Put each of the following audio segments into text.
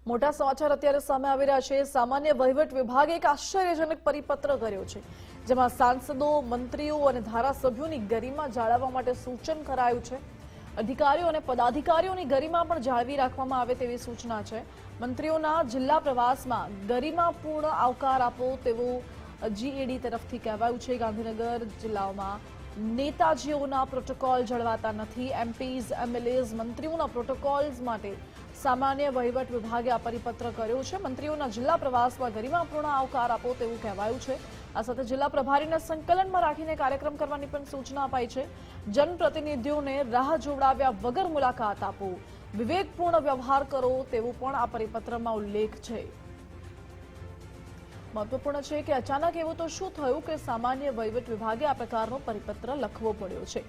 મોટા સમાચાર અત્યારે સામે આવી રહ્યા છે। સામાન્ય વહીવટ વિભાગે એક આશ્ચર્યજનક પરિપત્ર કર્યો છે, જેમાં સાંસદો, મંત્રીઓ અને ધારાસભ્યોની ગરિમા જાળવવા માટે સૂચન કરાયું છે। અધિકારીઓ અને પદાધિકારીઓની ગરિમા પણ જાળવી રાખવામાં આવે તેવી સૂચના છે। મંત્રીઓના જિલ્લા પ્રવાસમાં ગરિમાપૂર્ણ આવકાર આપો તેવું જીએડી તરફથી કહેવાયું છે। ગાંધીનગર જિલ્લામાં નેતાજીઓના પ્રોટોકોલ જળવાતા નથી। એમપીઝ, એમએલએઝ, મંત્રીઓના પ્રોટોકોલ્સ માટે સામાન્ય વહીવટ વિભાગે આ પરિપત્ર કર્યો છે। મંત્રીઓના જિલ્લા પ્રવાસમાં ગરિમાપૂર્ણ આવકાર આપો તેવું કહેવાયું છે। આ સાથે જિલ્લા પ્રભારીને સંકલનમાં રાખીને કાર્યક્રમ કરવાની પણ સૂચના અપાઈ છે। જનપ્રતિનિધિઓને રાહ જોવડાવ્યા વગર મુલાકાત આપો, વિવેકપૂર્ણ વ્યવહાર કરો તેવું પણ આ પરિપત્રમાં ઉલ્લેખ છે। મહત્વપૂર્ણ છે કે અચાનક એવું તો શું થયું કે સામાન્ય વહીવટ વિભાગે આ પ્રકારનો પરિપત્ર લખવો પડ્યો છે?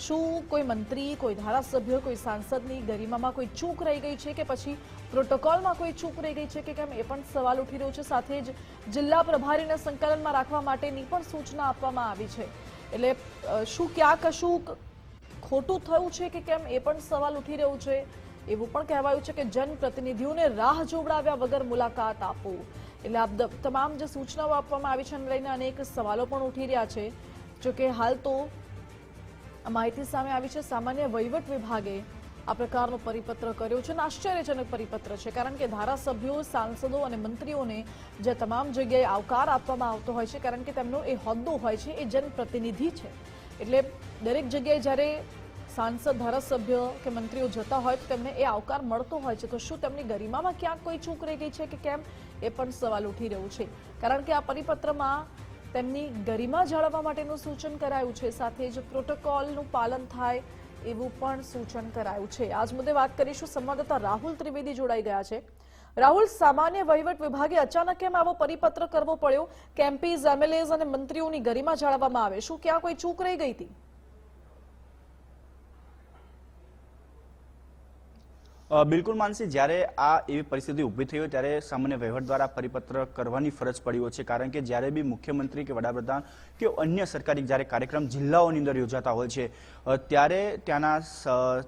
શું કોઈ મંત્રી, કોઈ ધારાસભ્ય, કોઈ સાંસદની ગરિમામાં કોઈ ચૂક રહી ગઈ છે કે પછી પ્રોટોકોલમાં કોઈ ચૂક રહી ગઈ છે કે કેમ, એ પણ સવાલ ઉઠી રહ્યો છે। સાથે જ જિલ્લા પ્રભારીને સંકલનમાં રાખવા માટેની પણ સૂચના આપવામાં આવી છે। એટલે શું ક્યાં કશું ખોટું થયું છે કે કેમ, એ પણ સવાલ ઉઠી રહ્યો છે। એવું પણ કહેવાયું છે કે જનપ્રતિનિધિઓને રાહ જોવડાવ્યા વગર મુલાકાત આપો। એટલે આ તમામ જે સૂચનાઓ આપવામાં આવી છે એને લઈને અનેક સવાલો પણ ઉઠી રહ્યા છે। જોકે હાલ તો માહિતી સામે આવી છે, સામાન્ય વહીવટ વિભાગે આ પ્રકારનો પરિપત્ર કર્યો છે અને આશ્ચર્યજનક પરિપત્ર છે, કારણ કે ધારાસભ્યો, સાંસદો અને મંત્રીઓને જે તમામ જગ્યાએ આવકાર આપવામાં આવતો હોય છે, કારણ કે તેમનો એ હોદ્દો હોય છે, એ જનપ્રતિનિધિ છે। એટલે દરેક જગ્યાએ જ્યારે સાંસદ, ધારાસભ્ય કે મંત્રીઓ જતા હોય તો તેમને એ આવકાર મળતો હોય છે। તો શું તેમની ગરિમામાં ક્યાંક કોઈ ચૂક રહી ગઈ છે કે કેમ, એ પણ સવાલ ઉઠી રહ્યો છે, કારણ કે આ પરિપત્રમાં તેમની ગરિમા જાળવવા માટેનું સૂચન કરાયું છે। સાથે જ પ્રોટોકોલનું પાલન થાય એવું પણ સૂચન કરાયું છે। આજ મુદ્દે વાત કરીશું, સંવાદદાતા રાહુલ ત્રિવેદી જોડાઈ ગયા છે। રાહુલ, સામાન્ય વહીવટ વિભાગે અચાનક કેમ આવો પરિપત્ર કરવો પડ્યો કે એમપીઝ, એમએલએઝ અને મંત્રીઓની ગરિમા જાળવવામાં આવે? શું ક્યાં કોઈ ચૂક રહી ગઈ હતી? બિલકુલ માનસી, જ્યારે આ એવી પરિસ્થિતિ ઊભી થઈ હોય ત્યારે સામાન્ય વહીવટ દ્વારા પરિપત્ર કરવાની ફરજ પડી હોય છે, કારણ કે જ્યારે બી મુખ્યમંત્રી કે વડાપ્રધાન કે અન્ય સરકારી જ્યારે કાર્યક્રમ જિલ્લાઓની અંદર યોજાતા હોય છે ત્યારે ત્યાંના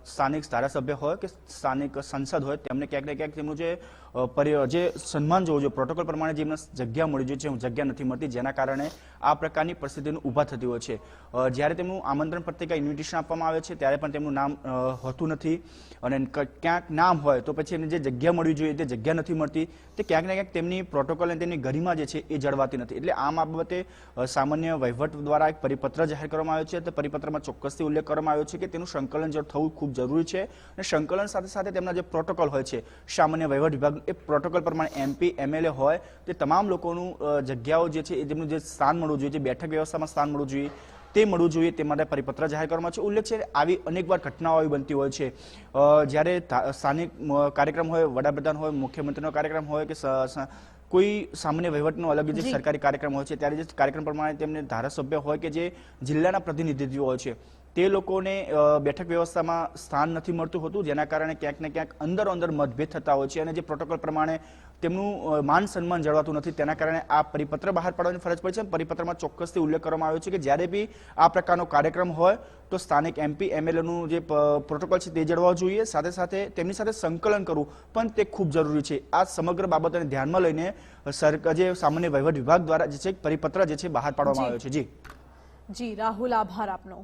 સ્થાનિક ધારાસભ્ય હોય કે સ્થાનિક સંસદ હોય તેમને ક્યાંક ને ક્યાંક તેમનું જે સન્માન જોવું જોઈએ, પ્રોટોકોલ પ્રમાણે જેમને જગ્યા મળી જોઈએ છે, જગ્યા નથી મળતી, જેના કારણે આ પ્રકારની પરિસ્થિતિનું ઊભા થતી હોય છે। જ્યારે તેમનું આમંત્રણ પત્રિકા, ઇન્વિટેશન આપવામાં આવે છે ત્યારે પણ તેમનું નામ હોતું નથી, અને ક્યાંક નામ હોય તો પછી એમને જે જગ્યા મળવી જોઈએ તે જગ્યા નથી મળતી। તે ક્યાંક ને ક્યાંક તેમની પ્રોટોકોલ અને તેમની ગરિમા જે છે એ જળવાતી નથી। એટલે આ બાબતે સામાન્ય વહીવટ દ્વારા એક પરિપત્ર જાહેર કરવામાં આવ્યો છે। તે પરિપત્રમાં ચોક્કસથી ઉલ્લેખ કરવામાં આવ્યો છે કે તેનું સંકલન થવું ખૂબ જરૂરી છે, અને સંકલન સાથે સાથે તેમના જે પ્રોટોકોલ હોય છે સામાન્ય વહીવટ વિભાગ, એ પ્રોટોકોલ પ્રમાણે એમપી, એમએલએ હોય તે તમામ લોકોનું જગ્યાઓ જે છે એ તેમનું જે સ્થાન મળવું જોઈએ, જે બેઠક વ્યવસ્થામાં સ્થાન મળવું જોઈએ તે મળવું જોઈએ, તે માટે પરિપત્ર જાહેર કરવામાં છે। ઉલ્લેખ છે આવી અનેકવાર ઘટનાઓ આવી બનતી હોય છે, જ્યારે સ્થાનિક કાર્યક્રમ હોય, વડાપ્રધાન હોય, મુખ્યમંત્રીનો કાર્યક્રમ હોય કે કોઈ સામાન્ય વહીવટનો અલગ જે સરકારી કાર્યક્રમ હોય છે, ત્યારે જે કાર્યક્રમ પ્રમાણે તેમને ધારાસભ્ય હોય કે જે જિલ્લાના પ્રતિનિધિત્વ હોય છે તે લોકોને બેઠક વ્યવસ્થામાં સ્થાન નથી મળતું હોતું, જેના કારણે ક્યાંક ને ક્યાંક અંદર મતભેદ થતા હોય છે, અને જે પ્રોટોકોલ પ્રમાણે તેમનું માન સન્માન જળવાતું નથી, તેના કારણે આ પરિપત્ર બહાર પાડવાની ફરજ પડી છે। પરિપત્રમાં ચોક્કસથી ઉલ્લેખ કરવામાં આવ્યો છે કે જ્યારે બી આ પ્રકારનો કાર્યક્રમ હોય તો સ્થાનિક એમપી, એમએલએનું જે પ્રોટોકોલ છે તે જળવાવું જોઈએ, સાથે સાથે તેમની સાથે સંકલન કરવું પણ તે ખૂબ જરૂરી છે। આ સમગ્ર બાબતોને ધ્યાનમાં લઈને જે સામાન્ય વહીવટ વિભાગ દ્વારા જે છે પરિપત્ર જે છે બહાર પાડવામાં આવ્યો છે। જી રાહુલ, આભાર આપનો।